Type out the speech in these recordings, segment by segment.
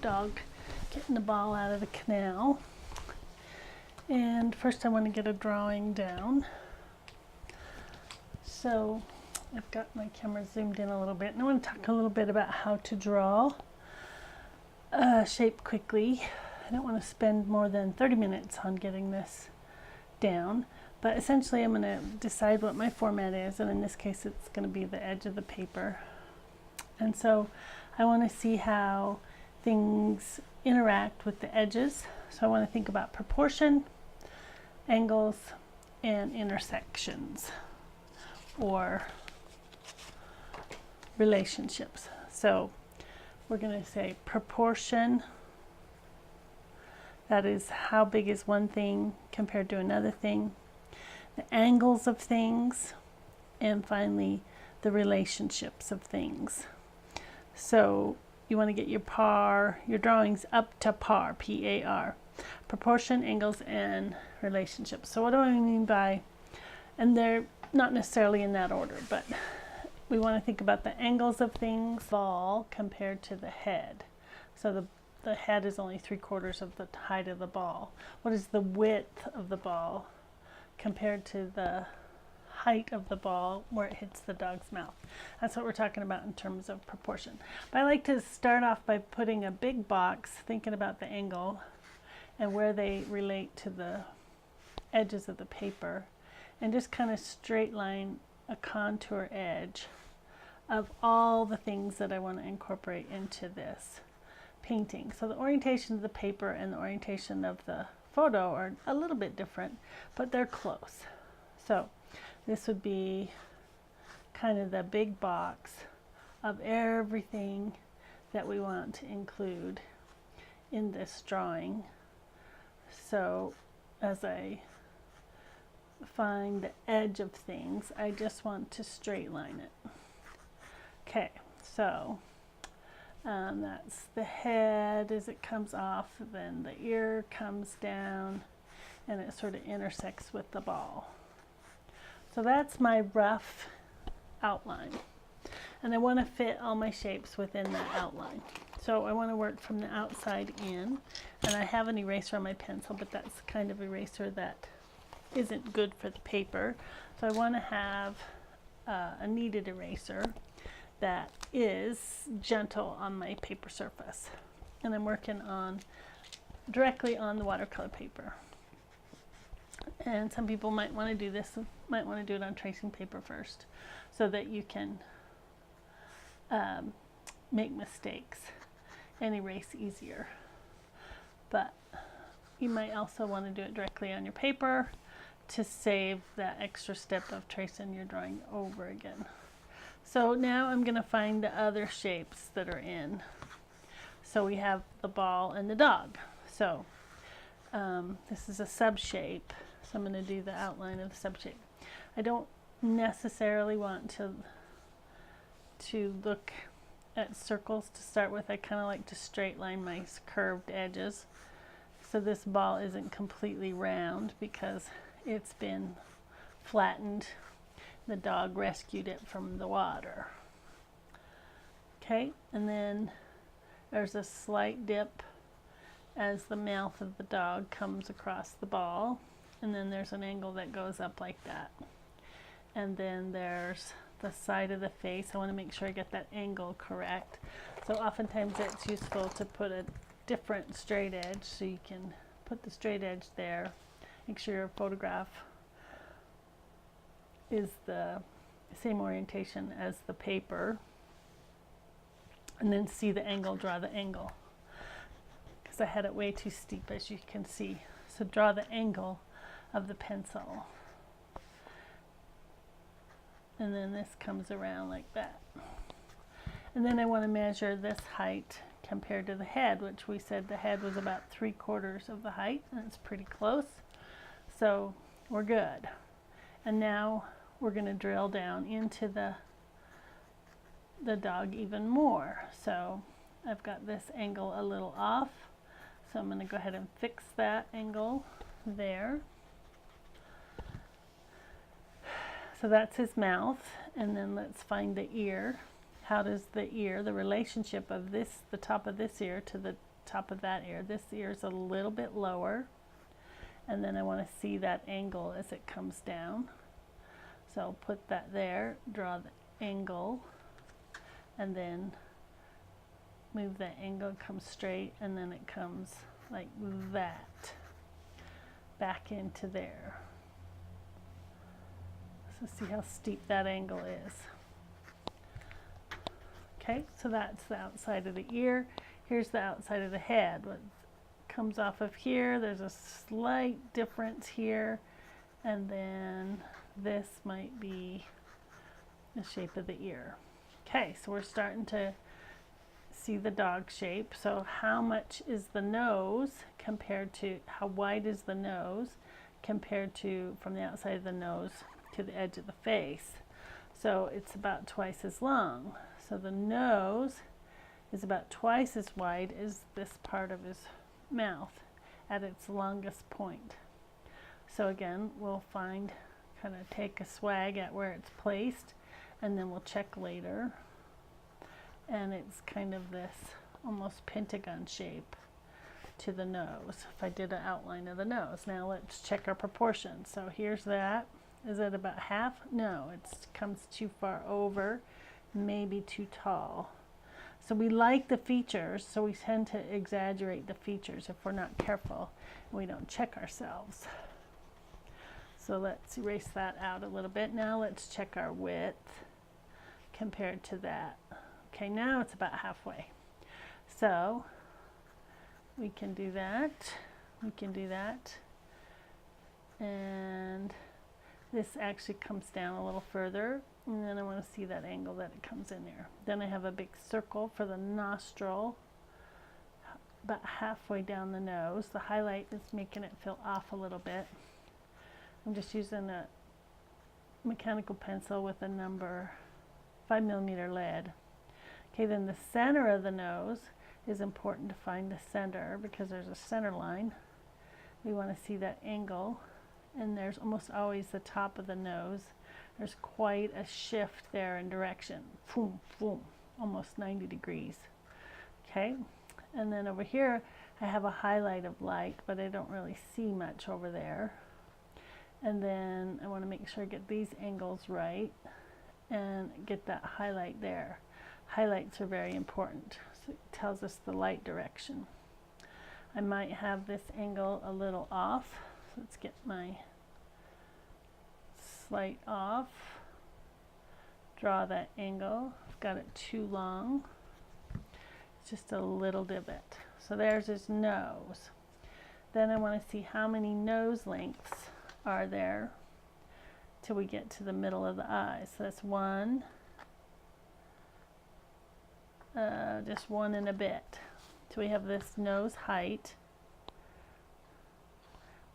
dog getting the ball out of the canal. And first I want to get a drawing down. So I've got my camera zoomed in a little bit, and I want to talk a little bit about how to draw a shape quickly. I don't want to spend more than 30 minutes on getting this down, but essentially I'm going to decide what my format is, and in this case it's going to be the edge of the paper. And so I want to see how things interact with the edges. So I want to think about proportion, angles, and intersections, or relationships. So we're going to say proportion. That is, how big is one thing compared to another thing, the angles of things, and finally the relationships of things. So you want to get your drawings up to par, P-A-R, proportion, angles, and relationships. So what do I mean by, and they're not necessarily in that order, but we want to think about the angles of things, ball compared to the head. So the head is only 3/4 of the height of the ball. What is the width of the ball compared to the height of the ball where it hits the dog's mouth? That's what we're talking about in terms of proportion. But I like to start off by putting a big box, thinking about the angle and where they relate to the edges of the paper, and just kind of straight line a contour edge of all the things that I want to incorporate into this painting. So the orientation of the paper and the orientation of the photo are a little bit different, but they're close. So this would be kind of the big box of everything that we want to include in this drawing. So as I find the edge of things, I just want to straight line it. Okay, so that's the head as it comes off, then the ear comes down, and it sort of intersects with the ball. So that's my rough outline, and I want to fit all my shapes within that outline. So I want to work from the outside in, and I have an eraser on my pencil, but that's the kind of eraser that isn't good for the paper. So I want to have a kneaded eraser that is gentle on my paper surface, and I'm working directly on the watercolor paper. And some people might want to do this, might want to do it on tracing paper first, so that you can make mistakes and erase easier. But you might also want to do it directly on your paper to save that extra step of tracing your drawing over again. So now I'm going to find the other shapes that are in. So we have the ball and the dog. So this is a sub shape. So I'm going to do the outline of the sub shape. I don't necessarily want to look at circles to start with. I kind of like to straight line my curved edges. So this ball isn't completely round because it's been flattened. The dog rescued it from the water. Okay, and then there's a slight dip as the mouth of the dog comes across the ball, and then there's an angle that goes up like that. And then there's the side of the face. I want to make sure I get that angle correct. So oftentimes it's useful to put a different straight edge, so you can put the straight edge there. Make sure your photograph is the same orientation as the paper, and then see the angle, draw the angle, because I had it way too steep, as you can see. So draw the angle of the pencil, and then this comes around like that. And then I want to measure this height compared to the head, which we said the head was about 3/4 of the height, and it's pretty close. So we're good. And now we're going to drill down into the dog even more. So I've got this angle a little off, so I'm going to go ahead and fix that angle there. So that's his mouth, and then let's find the ear. How does the ear, the relationship of this, the top of this ear to the top of that ear. This ear is a little bit lower, and then I want to see that angle as it comes down. So I'll put that there, draw the angle, and then move that angle, come straight, and then it comes like that back into there. So see how steep that angle is. Okay, so that's the outside of the ear. Here's the outside of the head. What comes off of here, there's a slight difference here, and then this might be the shape of the ear. Okay, so we're starting to see the dog shape. So how much is the nose compared to, how wide is the nose compared to from the outside of the nose to the edge of the face? So it's about twice as long. So the nose is about twice as wide as this part of his mouth at its longest point. So again, we'll find, kind of take a swag at where it's placed, and then we'll check later. And it's kind of this almost pentagon shape to the nose, if I did an outline of the nose. Now let's check our proportions. So here's that. Is it about half? No, it comes too far over, maybe too tall. So we like the features, so we tend to exaggerate the features if we're not careful and we don't check ourselves. So let's erase that out a little bit. Now let's check our width compared to that. Okay, now it's about halfway. So we can do that, we can do that, and this actually comes down a little further, and then I want to see that angle that it comes in there. Then I have a big circle for the nostril, about halfway down the nose. The highlight is making it feel off a little bit. I'm just using a mechanical pencil with a number 5mm lead. Okay, then the center of the nose is important to find the center because there's a center line. We want to see that angle, and there's almost always the top of the nose. There's quite a shift there in direction. Boom, boom, almost 90 degrees. Okay, and then over here I have a highlight of light, but I don't really see much over there. And then I want to make sure I get these angles right and get that highlight there. Highlights are very important. So it tells us the light direction. I might have this angle a little off. So let's get my slight off. Draw that angle. I've got it too long. Just a little divot. So there's his nose. Then I want to see how many nose lengths are there till we get to the middle of the eye. So that's one, just one and a bit. So we have this nose height.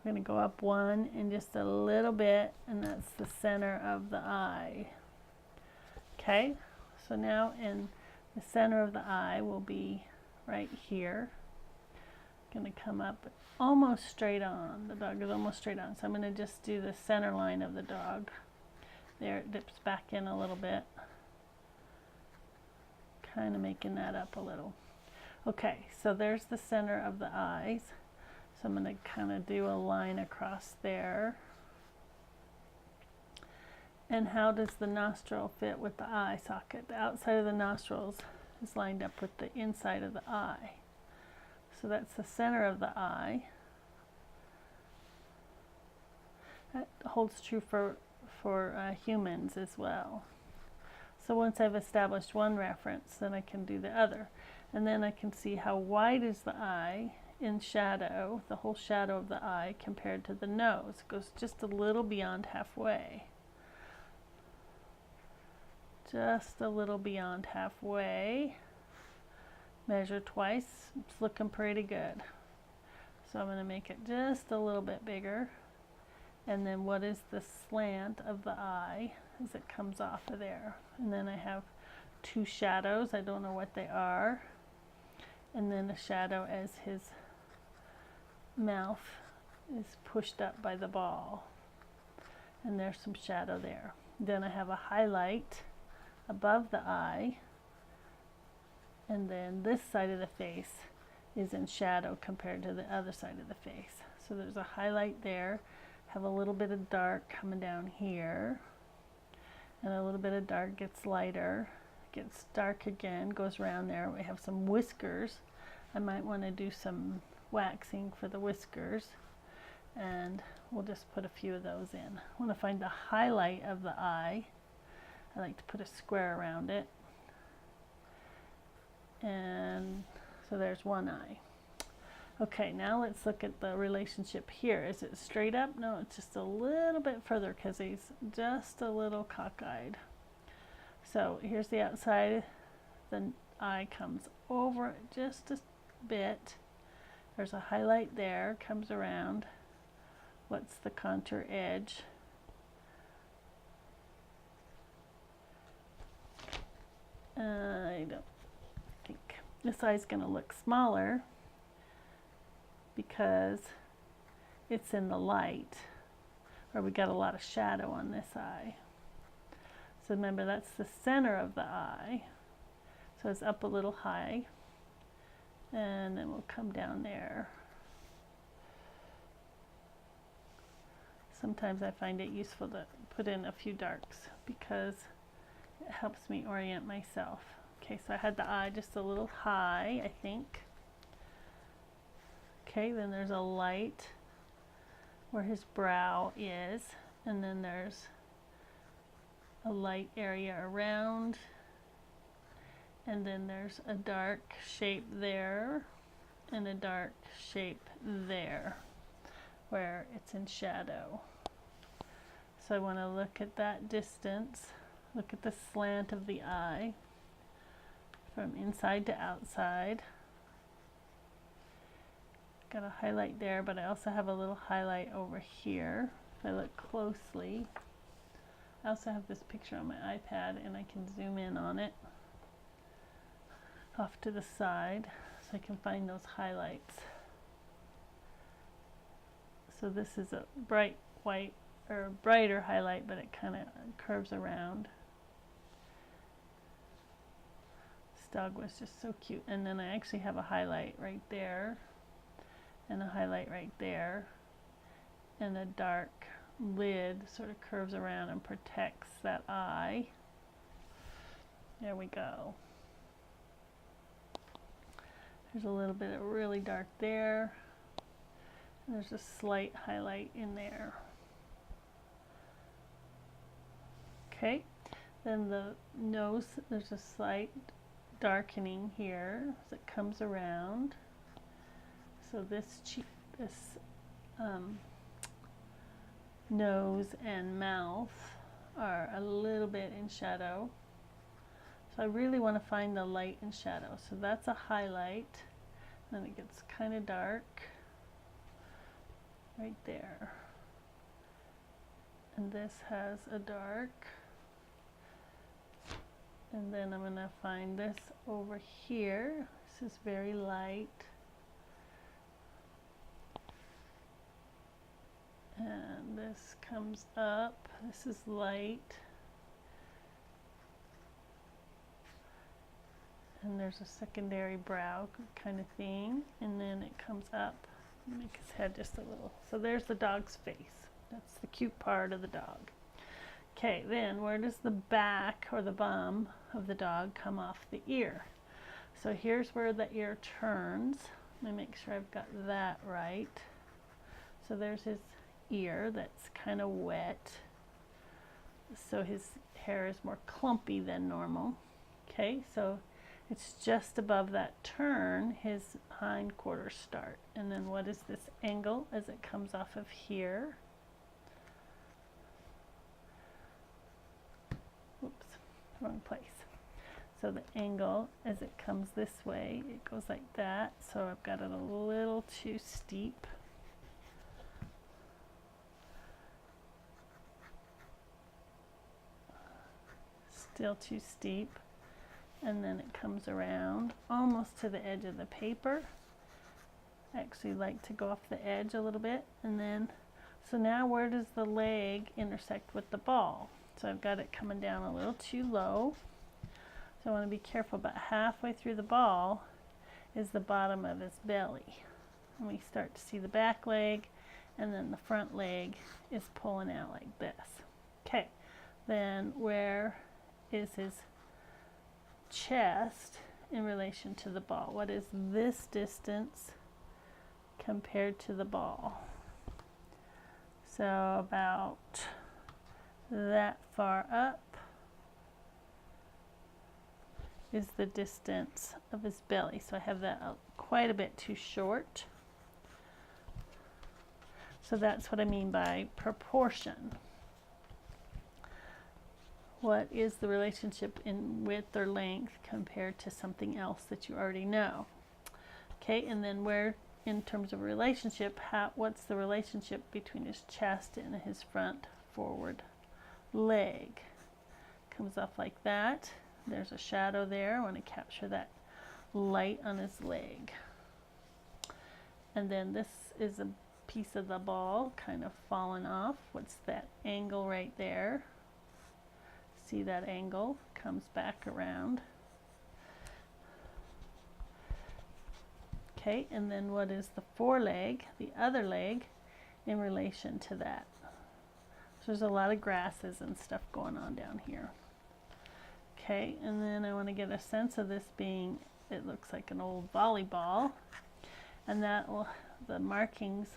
We're going to go up one and just a little bit, and that's the center of the eye. Okay, so now in the center of the eye will be right here. Going to come up almost straight on. The dog is almost straight on, so I'm going to just do the center line of the dog. There, it dips back in a little bit, kind of making that up a little. Okay, so there's the center of the eyes. So I'm going to kind of do a line across there. And how does the nostril fit with the eye socket? The outside of the nostrils is lined up with the inside of the eye. So that's the center of the eye. That holds true for humans as well. So once I've established one reference, then I can do the other. And then I can see how wide is the eye in shadow, the whole shadow of the eye, compared to the nose. It goes just a little beyond halfway. Just a little beyond halfway. Measure twice. It's looking pretty good. So I'm going to make it just a little bit bigger. And then what is the slant of the eye as it comes off of there? And then I have two shadows. I don't know what they are. And then a shadow as his mouth is pushed up by the ball. And there's some shadow there. Then I have a highlight above the eye. And then this side of the face is in shadow compared to the other side of the face. So there's a highlight there, have a little bit of dark coming down here, and a little bit of dark gets lighter, gets dark again, goes around there. We have some whiskers. I might want to do some waxing for the whiskers, and we'll just put a few of those in. I want to find the highlight of the eye. I like to put a square around it. And so there's one eye. Okay, now let's look at the relationship here. Is it straight up? No, it's just a little bit further because he's just a little cockeyed. So here's the outside. The eye comes over just a bit. There's a highlight there, comes around. What's the contour edge? I don't think this eye's going to look smaller because it's in the light, or we got a lot of shadow on this eye. So remember, that's the center of the eye. So it's up a little high, and then we'll come down there. Sometimes I find it useful to put in a few darks because it helps me orient myself. Okay, so I had the eye just a little high, I think. Okay, then there's a light where his brow is, and then there's a light area around, and then there's a dark shape there and a dark shape there where it's in shadow. So I want to look at that distance, look at the slant of the eye from inside to outside. Got a highlight there, but I also have a little highlight over here. If I look closely, I also have this picture on my iPad and I can zoom in on it off to the side so I can find those highlights. So this is a bright white or a brighter highlight, but it kind of curves around. This dog was just so cute. And then I actually have a highlight right there, and a highlight right there, and a dark lid sort of curves around and protects that eye. There we go. There's a little bit of really dark there, and there's a slight highlight in there. Okay, then the nose, there's a slight darkening here as it comes around. So this cheek, this nose and mouth are a little bit in shadow. So I really want to find the light and shadow. So that's a highlight. Then it gets kind of dark right there. And this has a dark. And then I'm going to find this over here. This is very light. And this comes up. This is light. And there's a secondary brow kind of thing. And then it comes up. Make his head just a little. So there's the dog's face. That's the cute part of the dog. Okay, then where does the back or the bum of the dog come off the ear? So here's where the ear turns. Let me make sure I've got that right. So there's his ear that's kind of wet. So his hair is more clumpy than normal. Okay, so it's just above that turn his hind quarters start. And then what is this angle as it comes off of here? Oops, wrong place. So the angle as it comes this way, it goes like that. So I've got it a little too steep. Still too steep. And then it comes around almost to the edge of the paper. I actually like to go off the edge a little bit. And then, so now where does the leg intersect with the ball? So I've got it coming down a little too low. So I want to be careful, but halfway through the ball, is the bottom of his belly. And we start to see the back leg, and then the front leg is pulling out like this. Okay, then where is his chest in relation to the ball? What is this distance compared to the ball? So about that far up is the distance of his belly. So I have that quite a bit too short. So that's what I mean by proportion. What is the relationship in width or length compared to something else that you already know? Okay, and then where, in terms of relationship, what's the relationship between his chest and his front forward leg? Comes off like that. There's a shadow there. I want to capture that light on his leg. And then this is a piece of the ball kind of fallen off. What's that angle right there? See that angle? Comes back around. Okay, and then what is the foreleg, the other leg, in relation to that? So there's a lot of grasses and stuff going on down here. Okay, and then I want to get a sense of this being, it looks like an old volleyball, and that will, the markings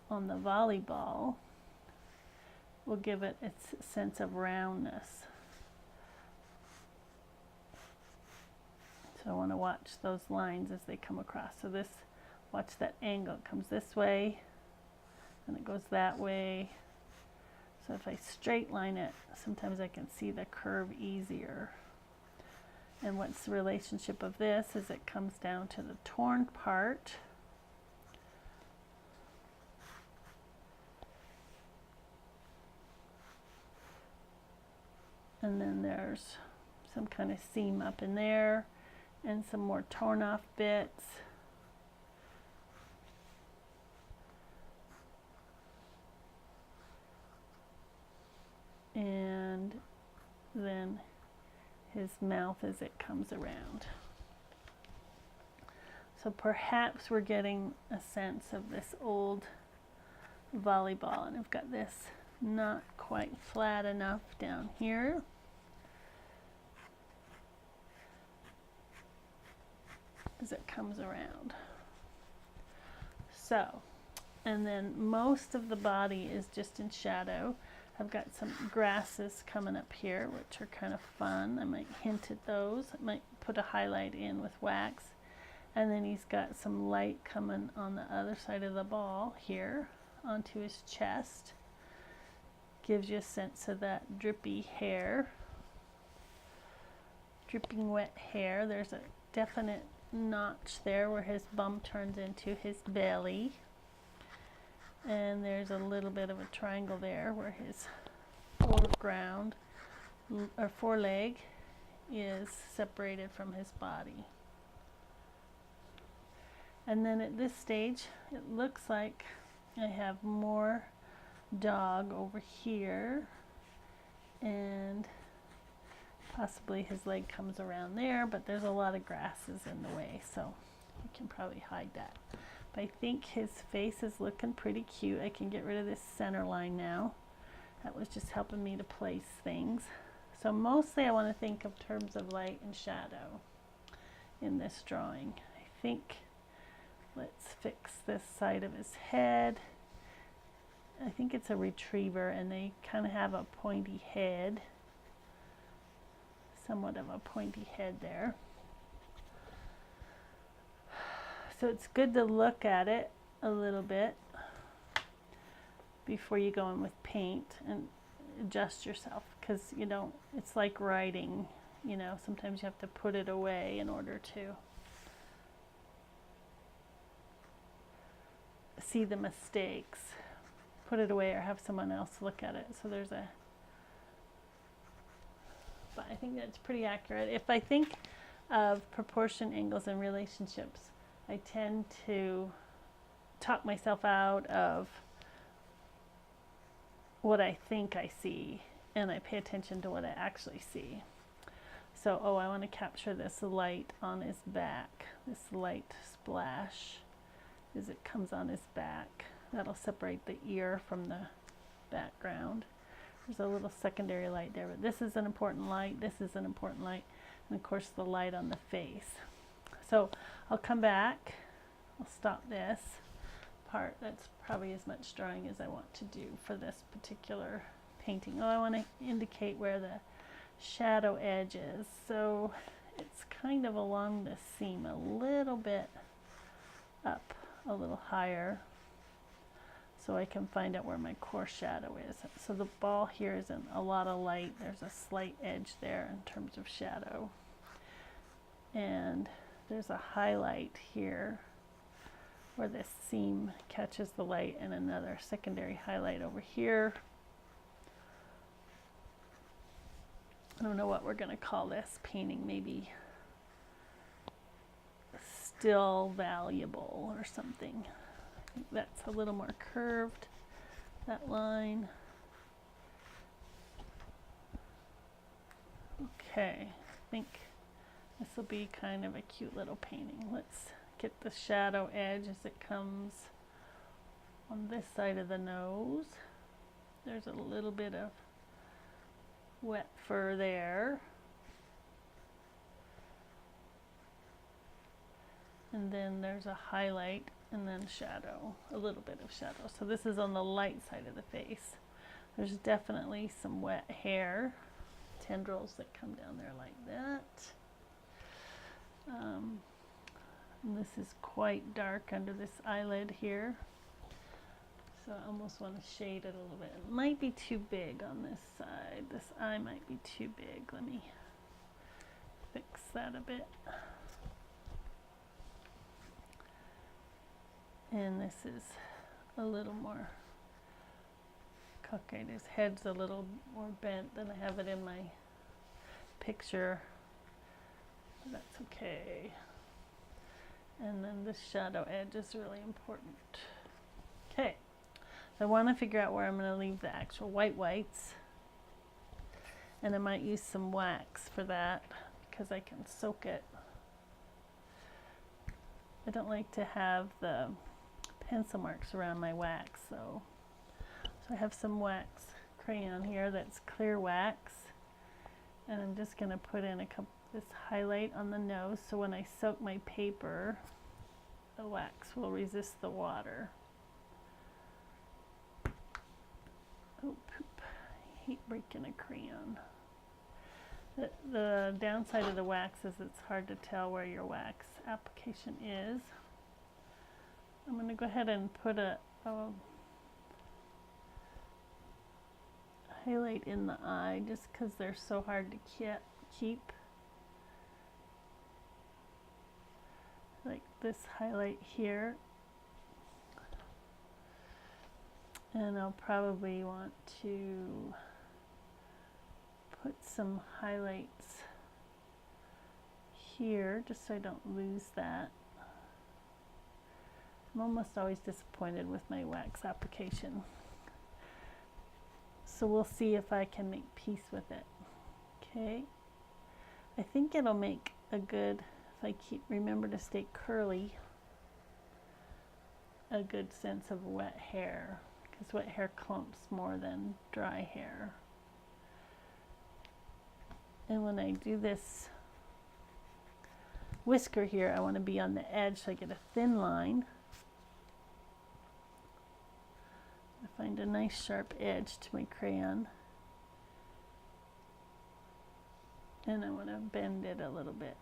on the volleyball will give it its sense of roundness. So I want to watch those lines as they come across. So this, watch that angle. It comes this way, and it goes that way. So if I straight line it, sometimes I can see the curve easier. And what's the relationship of this is it comes down to the torn part. And then there's some kind of seam up in there and some more torn off bits. And then his mouth as it comes around. So perhaps we're getting a sense of this old volleyball, and I've got this not quite flat enough down here. As it comes around. So, and then most of the body is just in shadow. I've got some grasses coming up here, which are kind of fun. I might hint at those. I might put a highlight in with wax. And then he's got some light coming on the other side of the ball here onto his chest. Gives you a sense of that drippy hair. Dripping wet hair. There's a definite notch there where his bum turns into his belly. And there's a little bit of a triangle there where his foreground or foreleg is separated from his body. And then at this stage, it looks like I have more dog over here, and possibly his leg comes around there, but there's a lot of grasses in the way, so we can probably hide that. But I think his face is looking pretty cute. I can get rid of this center line now. That was just helping me to place things. So mostly I want to think of terms of light and shadow in this drawing. I think, let's fix this side of his head. I think it's a retriever, and they kind of have a pointy head. Somewhat of a pointy head there. So it's good to look at it a little bit before you go in with paint and adjust yourself, because you don't, it's like writing, you know, sometimes you have to put it away in order to see the mistakes. Put it away or have someone else look at it. So there's a, but I think that's pretty accurate. If I think of proportion, angles, and relationships, I tend to talk myself out of what I think I see, and I pay attention to what I actually see. So, oh, I want to capture this light on his back, this light splash as it comes on his back. That'll separate the ear from the background. There's a little secondary light there, but this is an important light, this is an important light, and of course the light on the face. So I'll come back, I'll stop this part. That's probably as much drawing as I want to do for this particular painting. Oh, I want to indicate where the shadow edge is. So it's kind of along the seam, a little bit up, a little higher, so I can find out where my core shadow is. So the ball here isn't a lot of light. There's a slight edge there in terms of shadow. And there's a highlight here where this seam catches the light, and another secondary highlight over here. I don't know what we're going to call this painting, maybe Still Valuable or something. I think that's a little more curved, that line. Okay, I think this will be kind of a cute little painting. Let's get the shadow edge as it comes on this side of the nose. There's a little bit of wet fur there. And then there's a highlight and then shadow, a little bit of shadow. So this is on the light side of the face. There's definitely some wet hair, tendrils that come down there like that. And this is quite dark under this eyelid here. So I almost want to shade it a little bit. It might be too big on this side. This eye might be too big. Let me fix that a bit. And this is a little more cockeyed. His head's a little more bent than I have it in my picture. But that's okay. And then this shadow edge is really important. Okay, so I want to figure out where I'm going to leave the actual whites. And I might use some wax for that because I can soak it. I don't like to have the pencil marks around my wax, so I have some wax crayon here that's clear wax, and I'm just going to put in this highlight on the nose, so when I soak my paper, the wax will resist the water. Oh, poop. I hate breaking a crayon. The downside of the wax is it's hard to tell where your wax application is. I'm going to go ahead and put a highlight in the eye just because they're so hard to keep. Like this highlight here. And I'll probably want to put some highlights here just so I don't lose that. I'm almost always disappointed with my wax application. So we'll see if I can make peace with it. Okay. I think it'll make a good, if I remember to stay curly, a good sense of wet hair, because wet hair clumps more than dry hair. And when I do this whisker here, I want to be on the edge so I get a thin line. I find a nice sharp edge to my crayon. And I want to bend it a little bit.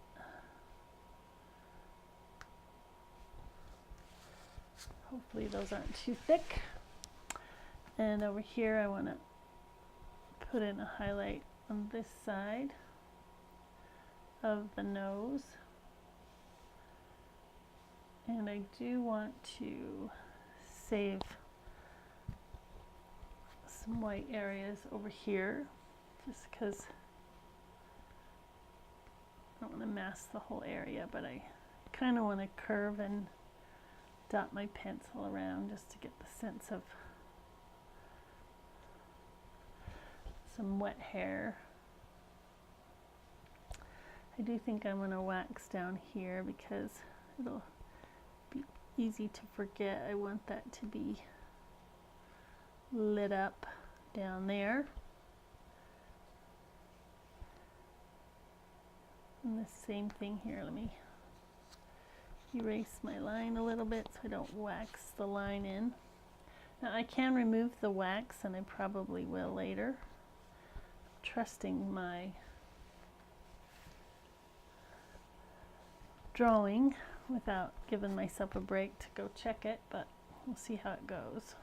Hopefully those aren't too thick. And over here I want to put in a highlight on this side of the nose. And I do want to save some white areas over here, just because I don't want to mask the whole area, but I kind of want to curve and dot my pencil around just to get the sense of some wet hair. I do think I'm going to wax down here because it'll be easy to forget. I want that to be lit up down there. And the same thing here. Let me erase my line a little bit so I don't wax the line in. Now I can remove the wax, and I probably will later. Trusting my drawing without giving myself a break to go check it, but we'll see how it goes.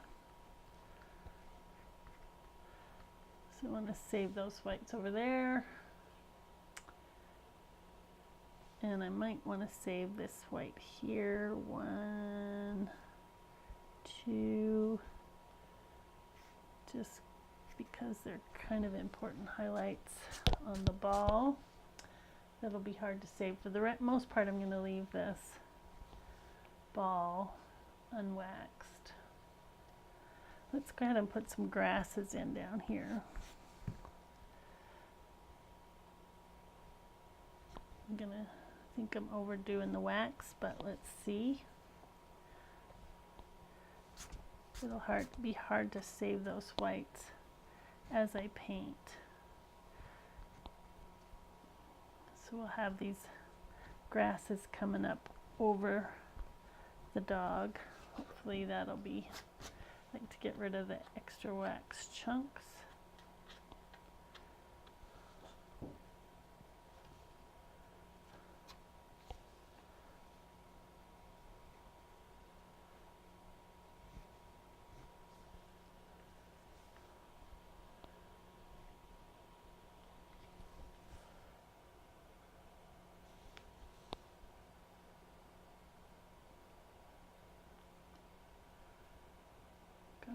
So I want to save those whites over there. And I might want to save this white here. 1, 2, just because they're kind of important highlights on the ball. That'll be hard to save. For the most part, I'm going to leave this ball unwaxed. Let's go ahead and put some grasses in down here. I think I'm overdoing the wax, but let's see. It'll be hard to save those whites as I paint. So we'll have these grasses coming up over the dog. Hopefully that'll be, I like to get rid of the extra wax chunks.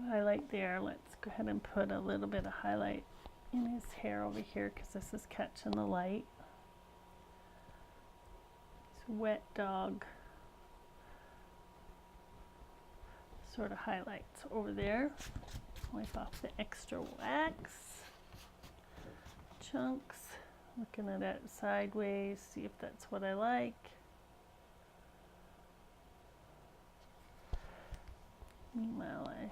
Highlight there. Let's go ahead and put a little bit of highlight in his hair over here because this is catching the light. It's wet dog sort of highlights over there. Wipe off the extra wax chunks. Looking at it sideways, see if that's what I like. Meanwhile, I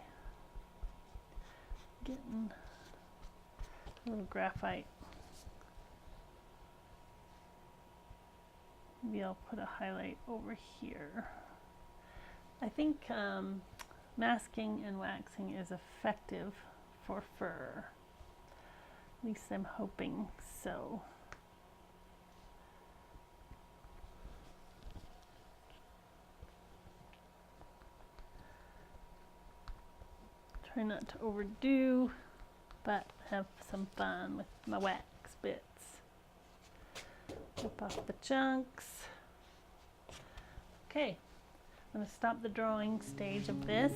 getting a little graphite. Maybe I'll put a highlight over here. I think masking and waxing is effective for fur. At least I'm hoping so. Try not to overdo, but have some fun with my wax bits. Rip off the chunks. Okay, I'm going to stop the drawing stage of this.